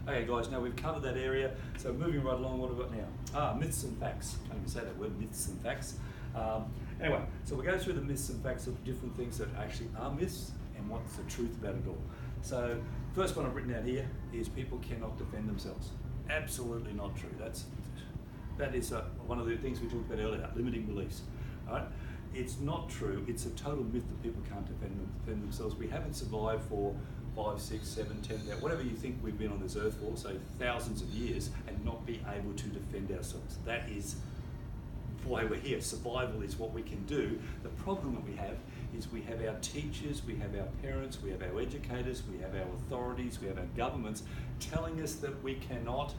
Okay guys, now we've covered that area, so moving right along, what have we got now? Myths and facts. Can't even say that word, myths and facts. Anyway, so we'll go through the myths and facts of different things that actually are myths and what's the truth about it all. So, first one I've written out here is people cannot defend themselves. Absolutely not true. That is one of the things we talked about earlier, limiting beliefs. All right? It's not true. It's a total myth that people can't defend themselves. We haven't survived for 5, 6, 7, 10, whatever you think we've been on this earth for, so thousands of years, and not be able to defend ourselves. That is why we're here. Survival is what we can do. The problem that we have is we have our teachers, we have our parents, we have our educators, we have our authorities, we have our governments telling us that we cannot,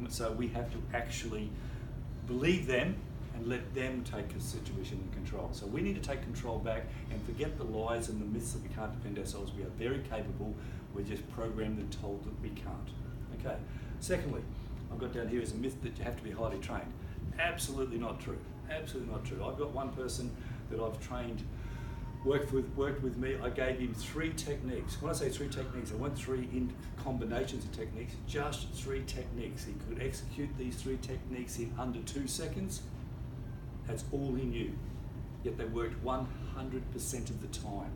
so we have to actually believe them and let them take a situation in control. So we need to take control back and forget the lies and the myths that we can't defend ourselves. We are very capable. We're just programmed and told that we can't. Okay. Secondly, I've got down here is a myth that you have to be highly trained. Absolutely not true. Absolutely not true. I've got one person that I've trained, worked with me. I gave him 3 techniques. When I say 3 techniques, I want 3 in combinations of techniques, just 3 techniques. He could execute these 3 techniques in under 2 seconds. That's all he knew. Yet they worked 100% of the time.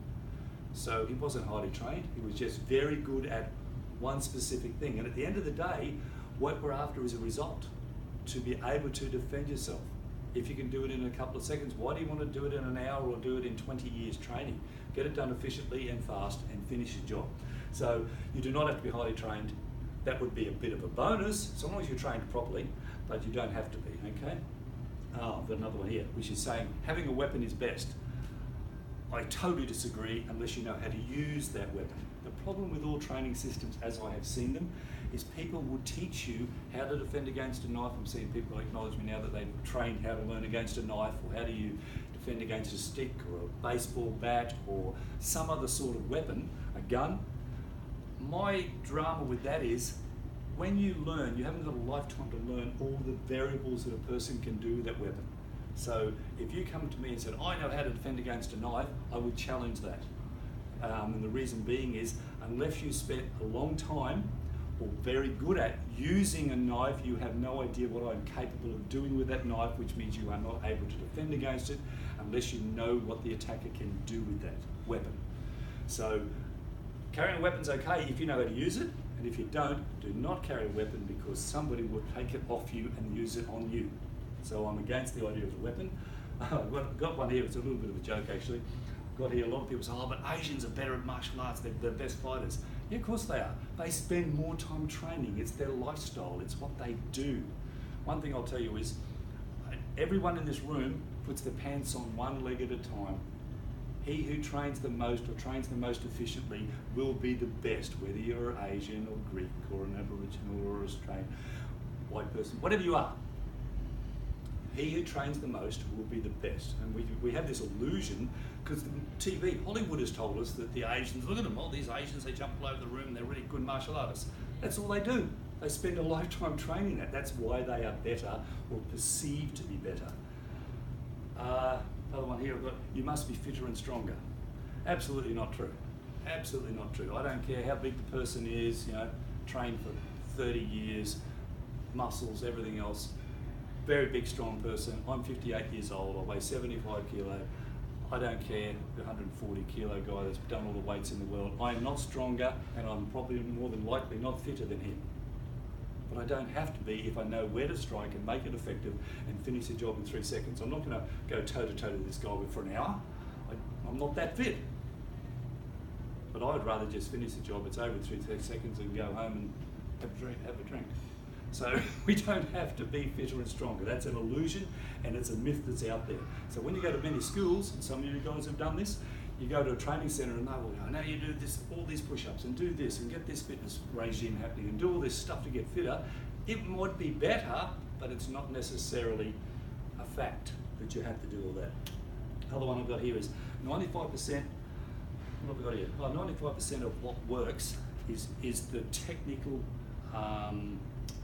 So he wasn't highly trained. He was just very good at one specific thing. And at the end of the day, what we're after is a result. To be able to defend yourself. If you can do it in a couple of seconds, why do you want to do it in an hour or do it in 20 years training? Get it done efficiently and fast and finish your job. So you do not have to be highly trained. That would be a bit of a bonus, so long as you're trained properly, but you don't have to be, okay? I've got another one here, which is saying having a weapon is best. I totally disagree unless you know how to use that weapon. The problem with all training systems, as I have seen them, is people will teach you how to defend against a knife. I'm seeing people acknowledge me now that they've trained how to learn against a knife, or how do you defend against a stick or a baseball bat or some other sort of weapon, a gun. My drama with that is, when you learn, you haven't got a lifetime to learn all the variables that a person can do with that weapon. So if you come to me and said, I know how to defend against a knife, I would challenge that. And the reason being is, unless you spent a long time or very good at using a knife, you have no idea what I'm capable of doing with that knife, which means you are not able to defend against it unless you know what the attacker can do with that weapon. So carrying a weapon's okay if you know how to use it, and if you don't, do not carry a weapon, because somebody will take it off you and use it on you. So I'm against the idea of a weapon. I've got one here, it's a little bit of a joke actually. Got here, a lot of people say, oh, but Asians are better at martial arts, they're the best fighters. Yeah, of course they are. They spend more time training, it's their lifestyle, it's what they do. One thing I'll tell you is, everyone in this room puts their pants on one leg at a time. He who trains the most or trains the most efficiently will be the best, whether you're Asian or Greek or an Aboriginal or Australian, white person, whatever you are. He who trains the most will be the best. And we have this illusion, because TV, Hollywood has told us that the Asians, look at them, all these Asians, they jump all over the room and they're really good martial artists. That's all they do. They spend a lifetime training that. That's why they are better, or perceived to be better. Another one here, I've got, you must be fitter and stronger. Absolutely not true. Absolutely not true. I don't care how big the person is, trained for 30 years, muscles, everything else. Very big, strong person. I'm 58 years old, I weigh 75 kilo. I don't care, the 140 kilo guy that's done all the weights in the world. I am not stronger, and I'm probably more than likely not fitter than him. But I don't have to be if I know where to strike and make it effective and finish the job in 3 seconds. I'm not going to go toe to toe with this guy for an hour. I'm not that fit. But I would rather just finish the job, it's over in 3 seconds, and go home and have a drink. So we don't have to be fitter and stronger. That's an illusion, and it's a myth that's out there. So when you go to many schools, and some of you guys have done this, you go to a training centre and they will go, now you do this, all these push-ups and do this and get this fitness regime happening and do all this stuff to get fitter. It might be better, but it's not necessarily a fact that you have to do all that. Other one I've got here is 95%, what have we got here? 95% of what works is the technical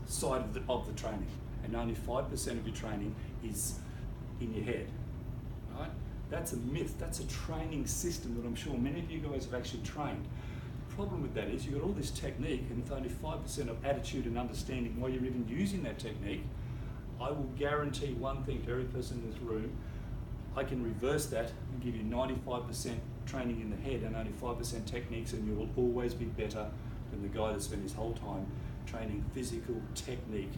side of the training, and only 5% of your training is in your head. Right? That's a myth. That's a training system that I'm sure many of you guys have actually trained. problem with that is you've got all this technique and with only 5% of attitude and understanding why you're even using that technique. I will guarantee one thing to every person in this room: I can reverse that and give you 95% training in the head and only 5% techniques, and you will always be better than the guy that spent his whole time training physical technique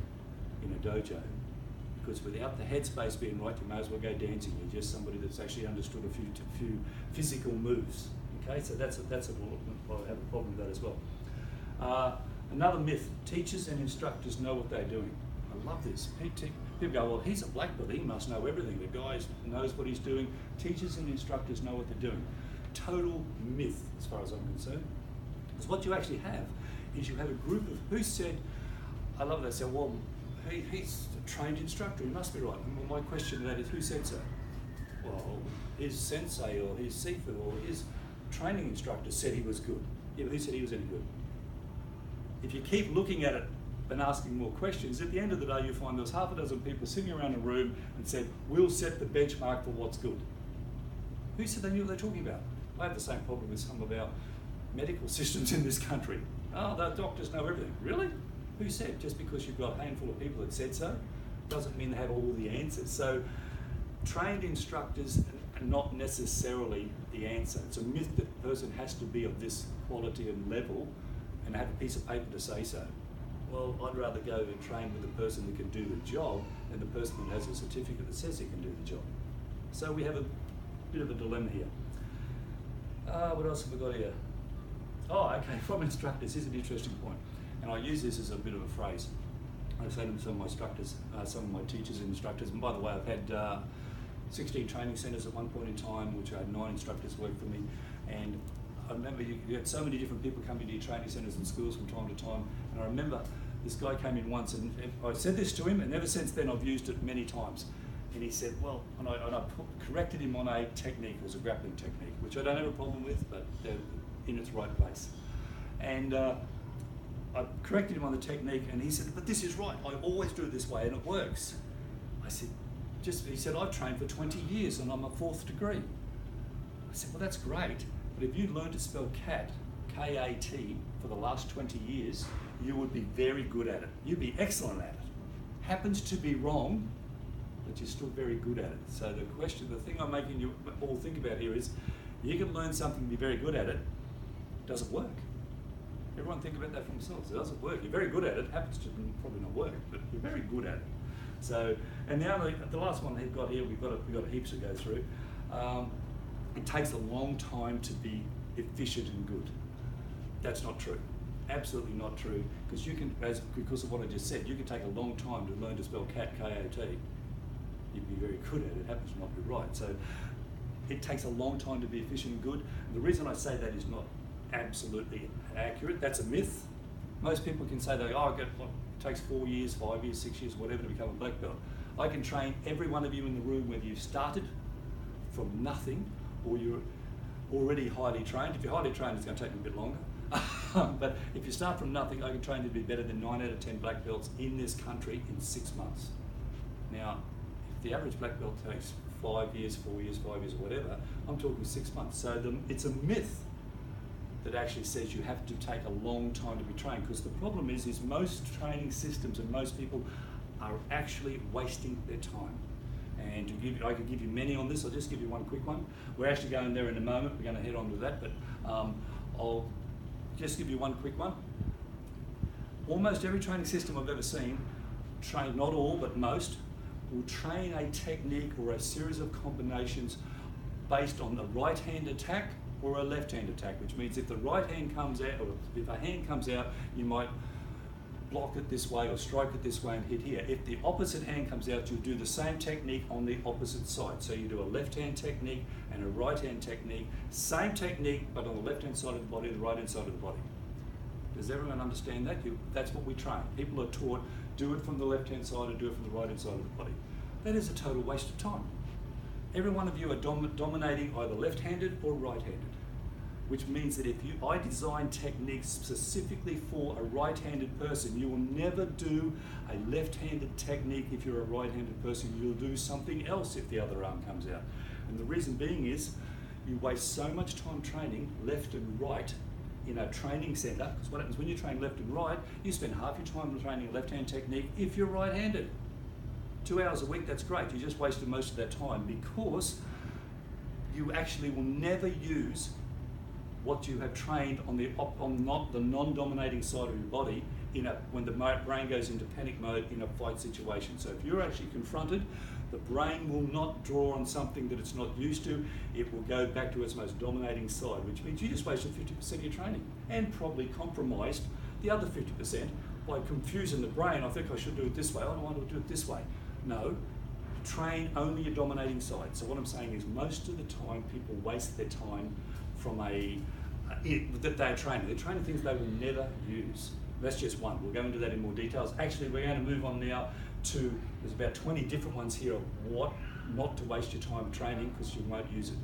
in a dojo. Because without the headspace being right, you may as well go dancing. You're just somebody that's actually understood a few physical moves. Okay, so I have a problem with that as well. Another myth: teachers and instructors know what they're doing. I love this. People go, well, he's a black belt, he must know everything. The guy knows what he's doing. Teachers and instructors know what they're doing. Total myth, as far as I'm concerned. Because what you actually have is you have a group of, who said, I love that, they say, well, he's a trained instructor, he must be right. And my question to that is, who said so? Well, his sensei or his sifu or his training instructor said he was good. Yeah, but who said he was any good? If you keep looking at it and asking more questions, at the end of the day you find there's half a dozen people sitting around a room and said, we'll set the benchmark for what's good. Who said they knew what they're talking about? I have the same problem with some of our medical systems in this country. Oh, the doctors know everything. Really? Who said? Just because you've got a handful of people that said so, doesn't mean they have all the answers. So trained instructors are not necessarily the answer. It's a myth that the person has to be of this quality and level and have a piece of paper to say so. Well, I'd rather go and train with the person that can do the job than the person that has a certificate that says he can do the job. So we have a bit of a dilemma here. What else have we got here? Oh, okay, from instructors, here's an interesting point. And I use this as a bit of a phrase. I say to some of my instructors, some of my teachers and instructors, and by the way, I've had 16 training centres at one point in time, which I had 9 instructors work for me. And I remember you had so many different people coming to your training centres and schools from time to time. And I remember this guy came in once, and I said this to him, and ever since then I've used it many times. And he said, well, and I corrected him on a technique, it was a grappling technique, which I don't have a problem with, but they're in its right place. And I corrected him on the technique, and he said, but this is right, I always do it this way, and it works. I said, he said, I've trained for 20 years, and I'm a 4th degree. I said, well, that's great, but if you'd learned to spell cat, K-A-T, for the last 20 years, you would be very good at it. You'd be excellent at it. Happens to be wrong, but you're still very good at it. So the thing I'm making you all think about here is, you can learn something and be very good at it. Does it work? Everyone think about that for themselves. It doesn't work. You're very good at it. Happens to probably not work, but you're very good at it. So, and now the last one we've got here, we've got heaps to go through. It takes a long time to be efficient and good. That's not true. Absolutely not true. Because you can, because of what I just said, you can take a long time to learn to spell cat, K-A-T. You'd be very good at it. It happens to not be right. So it takes a long time to be efficient and good. And the reason I say that is not absolutely accurate. That's a myth. Most people can say that, it takes 4 years, 5 years, 6 years, whatever to become a black belt. I can train every one of you in the room, whether you've started from nothing or you're already highly trained. If you're highly trained, it's going to take you a bit longer. But if you start from nothing, I can train you to be better than 9 out of 10 black belts in this country in 6 months. Now, if the average black belt takes 5 years, 4 years, 5 years, or whatever, I'm talking 6 months. So it's a myth that actually says you have to take a long time to be trained, because the problem is most training systems and most people are actually wasting their time. And I could give you many on this. I'll just give you one quick one. We're actually going there in a moment. We're going to head on to that, but I'll just give you one quick one. Almost every training system I've ever seen, not all, but most, will train a technique or a series of combinations based on a right hand attack or a left hand attack, which means if the right hand comes out, or if a hand comes out, you might block it this way or strike it this way and hit here. If the opposite hand comes out, you'll do the same technique on the opposite side. So you do a left hand technique and a right hand technique, same technique, but on the left hand side of the body, the right hand side of the body. Does everyone understand that? That's what we train. People are taught, do it from the left hand side or do it from the right hand side of the body. That is a total waste of time. Every one of you are dominating either left-handed or right-handed, which means that I design techniques specifically for a right-handed person. You will never do a left-handed technique if you're a right-handed person. You'll do something else if the other arm comes out. And the reason being is you waste so much time training left and right in a training centre, because what happens when you train left and right, you spend half your time training a left-hand technique if you're right-handed. 2 hours a week, that's great. You just wasted most of that time because you actually will never use what you have trained on the non-dominating side of your body when the brain goes into panic mode in a fight situation. So if you're actually confronted, the brain will not draw on something that it's not used to. It will go back to its most dominating side, which means you just wasted 50% of your training and probably compromised the other 50% by confusing the brain. I think I should do it this way. I don't want to do it this way. No, train only your dominating side. So what I'm saying is most of the time people waste their time from that they're training. They're training things they will never use. That's just one. We'll go into that in more details. Actually, we're going to move on now to, there's about 20 different ones here of what not to waste your time training because you won't use it.